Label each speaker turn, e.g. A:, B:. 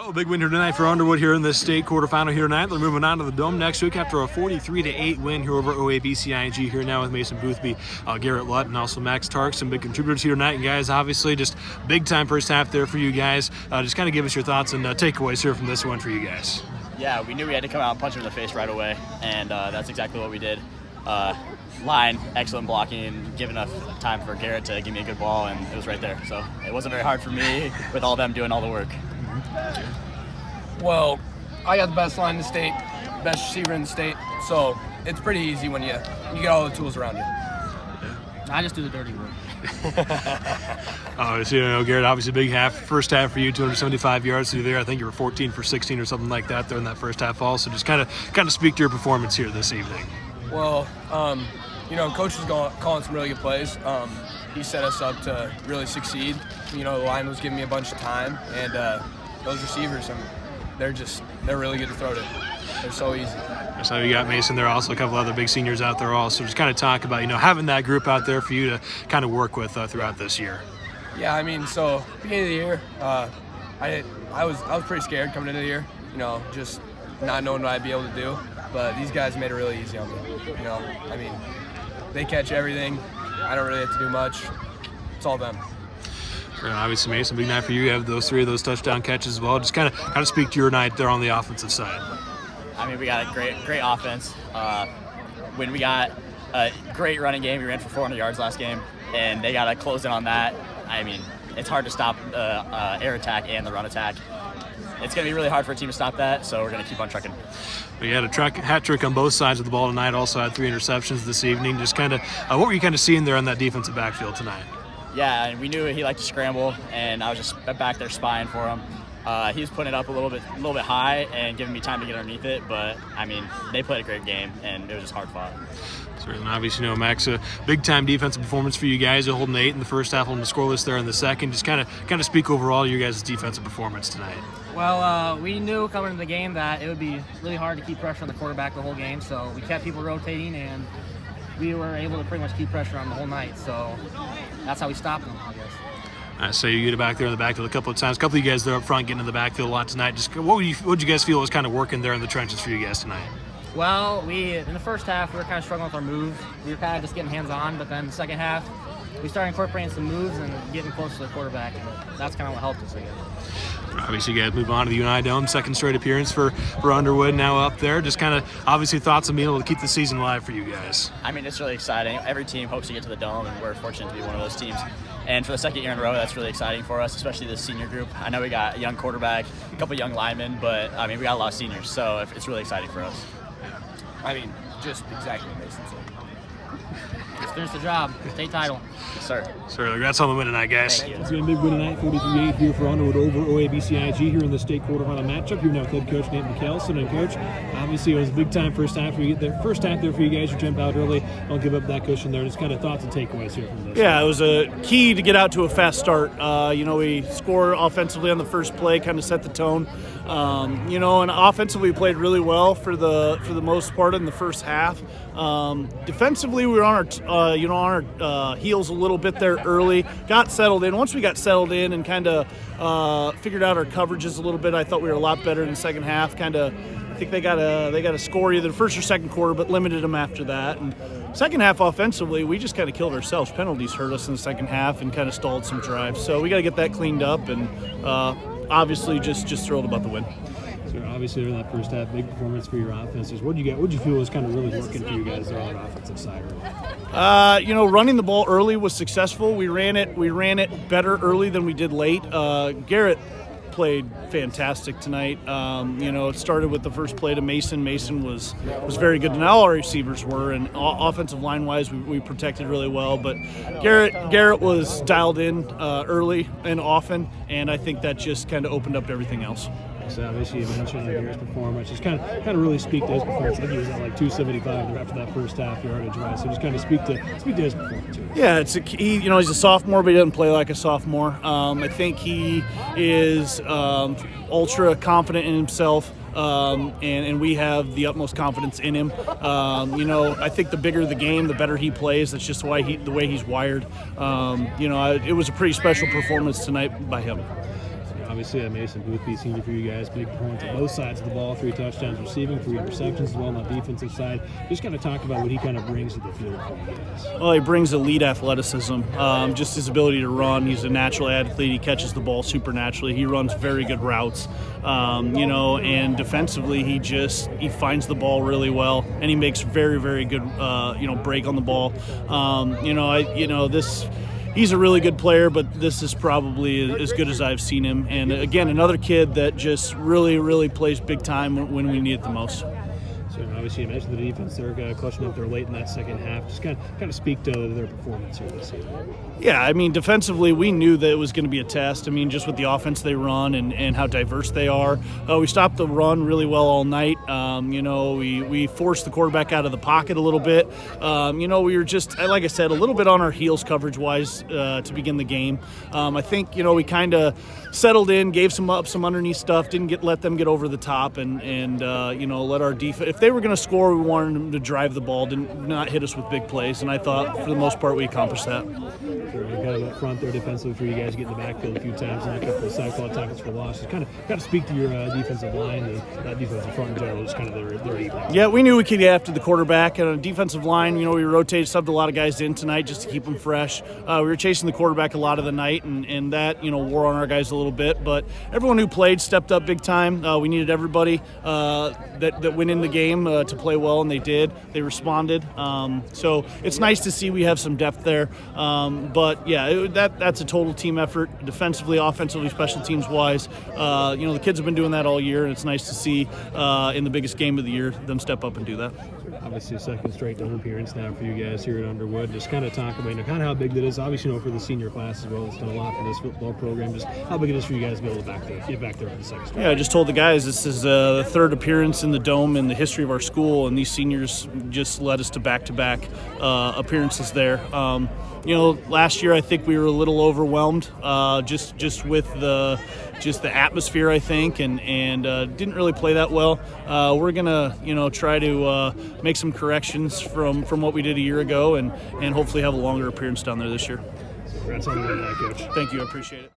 A: Oh, big win here tonight for Underwood here in the state quarterfinal here tonight. They're moving on to the Dome next week after a 43-8 win here over OABCIG here now with Mason Boothby, Garrett Lutt, and also Max Tark. Some big contributors here tonight. And guys, obviously just big time first half there for you guys. Just kind of give us your thoughts and takeaways here from this one for you guys.
B: Yeah, we knew we had to come out and punch him in the face right away, and that's exactly what we did. Line, excellent blocking, and giving enough time for Garrett to give me a good ball, and it was right there. So it wasn't very hard for me with all them doing all the work.
C: Well, I got the best line in the state, best receiver in the state, so it's pretty easy when you get all the tools around you.
D: I just do the dirty work.
A: So, Garrett, obviously big first half for you, 275 yards through there. I think you were 14 for 16 or something like that there in that first half also. Just kind of speak to your performance here this evening.
C: Well, Coach was calling some really good plays. He set us up to really succeed. The line was giving me a bunch of time, and those receivers, they're really good to throw to. They're so easy.
A: So you got Mason there, also a couple other big seniors out there also. Just kind of talk about, having that group out there for you to kind of work with throughout this year.
C: Yeah, so beginning of the year, I was pretty scared coming into the year, just not knowing what I'd be able to do. But these guys made it really easy on me. They catch everything. I don't really have to do much. It's all them.
A: And obviously, Mason, big night for you. You have those three of those touchdown catches as well. Just kind of speak to your night there on the offensive side.
B: We got a great offense. When we got a great running game, we ran for 400 yards last game, and they got to close in on that. It's hard to stop the air attack and the run attack. It's going to be really hard for a team to stop that, so we're going to keep on trucking.
A: You had a hat trick on both sides of the ball tonight. Also had 3 interceptions this evening. Just kind of, what were you kind of seeing there on that defensive backfield tonight?
B: Yeah, and we knew he liked to scramble, and I was just back there spying for him. He was putting it up a little bit high and giving me time to get underneath it. But they played a great game, and it was just hard fought.
A: Certainly, obviously, Max, a big-time defensive performance for you guys. You're holding 8 in the first half, holding the scoreless there in the second. Just kind of speak overall your guys' defensive performance tonight.
D: Well, we knew coming into the game that it would be really hard to keep pressure on the quarterback the whole game, so we kept people rotating, and we were able to pretty much keep pressure on the whole night. So that's how we stopped them, I guess.
A: So you get it back there in the backfield a couple of times. A couple of you guys there up front getting in the backfield a lot tonight. Just what would you guys feel was kind of working there in the trenches for you guys tonight?
D: Well, in the first half, we were kind of struggling with our moves. We were kind of just getting hands-on, but then the second half, we started incorporating some moves and getting close to the quarterback, and that's kind of what helped us, I guess.
A: Obviously, you guys move on to the UNI Dome, second straight appearance for Underwood now up there. Just kind of obviously thoughts on being able to keep the season alive for you guys.
B: It's really exciting. Every team hopes to get to the Dome, and we're fortunate to be one of those teams. And for the second year in a row, that's really exciting for us, especially this senior group. I know we got a young quarterback, a couple young linemen, but we got a lot of seniors, so it's really exciting for us.
C: Just exactly what Mason said.
D: Just finish the job. State title.
B: Yes, sir.
A: Sir, congrats on the win tonight, guys.
B: Thank you.
A: It's been a big win tonight, 43-8 here for Underwood over OABCIG here in the state quarterfinal matchup. Here now with head coach Nate McKelson. And coach, obviously it was a big time first half for you. The first half there for you guys. You jump out early. Don't give up that cushion there. Just kind of thoughts and takeaways here from this.
E: Yeah, it was a key to get out to a fast start. We scored offensively on the first play, kind of set the tone. And offensively we played really well for the most part in the first half. Defensively, we were on our heels a little bit there early. Got settled in. Once we got settled in and kind of figured out our coverages a little bit, I thought we were a lot better in the second half. I think they got a score either the first or second quarter, but limited them after that. And second half offensively, we just kind of killed ourselves. Penalties hurt us in the second half and kind of stalled some drives. So we got to get that cleaned up, and obviously just thrilled about the win.
A: So obviously in that first half, big performance for your offenses. What did you feel was kind of really working for you guys there on the offensive side?
E: Running the ball early was successful. We ran it better early than we did late. Garrett played fantastic tonight. It started with the first play to Mason. Mason was very good, and all our receivers were. And offensive line wise, we protected really well. But Garrett was dialed in early and often, and I think that just kind of opened up everything else.
A: So obviously you mentioned Garrett's performance. Just kind of really speak to his performance. I think he was at like 275 after that first half yardage, right? So just kind of speak to his performance.
E: Yeah, he's a sophomore, but he doesn't play like a sophomore. I think he is ultra confident in himself. And we have the utmost confidence in him. I think the bigger the game, the better he plays. That's just the way he's wired. It was a pretty special performance tonight by him.
A: Obviously, Mason Boothby, senior for you guys, big points on both sides of the ball, 3 touchdowns receiving, 3 interceptions as well on the defensive side. Just kind of talk about what he kind of brings to the field for you guys.
E: Well, he brings elite athleticism, just his ability to run. He's a natural athlete. He catches the ball super naturally. He runs very good routes, and defensively he finds the ball really well, and he makes very, very good, break on the ball. He's a really good player, but this is probably as good as I've seen him. And again, another kid that just really, really plays big time when we need it the most.
A: So obviously, you mentioned the defense. They're clutching up there late in that second half. Just kind of speak to their performance here this season.
E: Yeah, I mean, defensively, we knew that it was going to be a test. I mean, just with the offense they run and how diverse they are. We stopped the run really well all night. We forced the quarterback out of the pocket a little bit. We were just, like I said, a little bit on our heels coverage-wise to begin the game. I think, we kind of settled in, gave some underneath stuff, didn't let them get over the top, and let our defense. If they were going to score, we wanted them to drive the ball, not hit us with big plays, and I thought for the most part we accomplished that.
A: Sure, kind of up front there defensively for you guys, getting the backfield a few times and a couple of sack fly tackles for losses. Kind of speak to your defensive line and that defensive front in general, just kind of their evening.
E: Yeah, we knew we could get after the quarterback. And on the defensive line, we rotated, subbed a lot of guys in tonight just to keep them fresh. We were chasing the quarterback a lot of the night, and that, wore on our guys a little bit. But everyone who played stepped up big time. We needed everybody that went in the game to play well, and they did. They responded. So it's nice to see we have some depth there. But yeah, that's a total team effort, defensively, offensively, special teams wise. The kids have been doing that all year, and it's nice to see in the biggest game of the year them step up and do that.
A: Obviously, second straight dome appearance now for you guys here at Underwood. Just kind of talk about kind of how big that is. Obviously, for the senior class as well, it's done a lot for this football program. Just how big it is for you guys to be able to get back there for the second straight.
E: Yeah, I just told the guys this is the third appearance in the dome in the history of our school, and these seniors just led us to back-to-back appearances there. Last year I think we were a little overwhelmed just with the atmosphere, I think, and didn't really play that well. We're gonna try to make some corrections from what we did a year ago, and hopefully have a longer appearance down there this year.
A: Congrats on the win, Coach.
E: Thank you, I appreciate it.